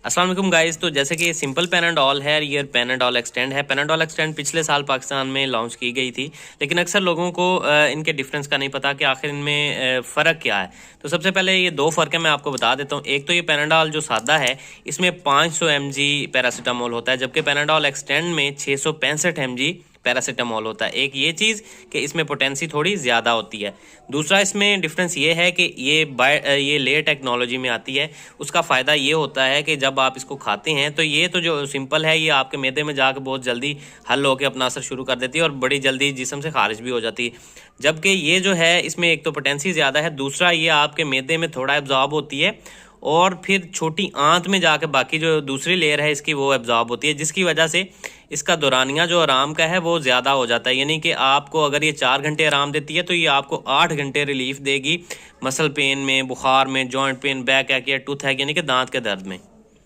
अस्सलाम वालेकुम गाइस। तो जैसे कि सिंपल पैनाडॉल है, ये पैनाडॉल एक्सटेंड है। पैनाडॉल एक्सटेंड पिछले साल पाकिस्तान में लॉन्च की गई थी, लेकिन अक्सर लोगों को इनके डिफरेंस का नहीं पता कि आखिर इनमें फ़र्क क्या है। तो सबसे पहले ये दो फ़र्क है, मैं आपको बता देता हूँ। एक तो ये पैनाडॉल जो सादा है, इसमें 500 mg पैरासीटामोल होता है, जबकि पैनाडॉल एक्सटेंड में 665 mg पैरासीटामोल होता है। एक ये चीज़ कि इसमें पोटेंसी थोड़ी ज़्यादा होती है। दूसरा इसमें डिफरेंस ये है कि ये लेयर टेक्नोलॉजी में आती है। उसका फ़ायदा ये होता है कि जब आप इसको खाते हैं तो ये तो जो सिंपल है, ये आपके मैदे में जाकर बहुत जल्दी हल होकर अपना असर शुरू कर देती है और बड़ी जल्दी जिस्म से खारिज भी हो जाती है। जबकि ये जो है, इसमें एक तो पोटेंसी ज़्यादा है, दूसरा ये आपके मैदे में थोड़ा एब्जॉर्ब होती है और फिर छोटी आंत में जाकर बाकी जो दूसरी लेयर है इसकी वो एब्जॉर्ब होती है, जिसकी वजह से इसका दौरानिया जो आराम का है वो ज़्यादा हो जाता है। यानी कि आपको अगर ये 4 घंटे आराम देती है तो ये आपको 8 घंटे रिलीफ देगी मसल पेन में, बुखार में, जॉइंट पेन, बैक एक या टूथ है यानी कि दांत के दर्द में।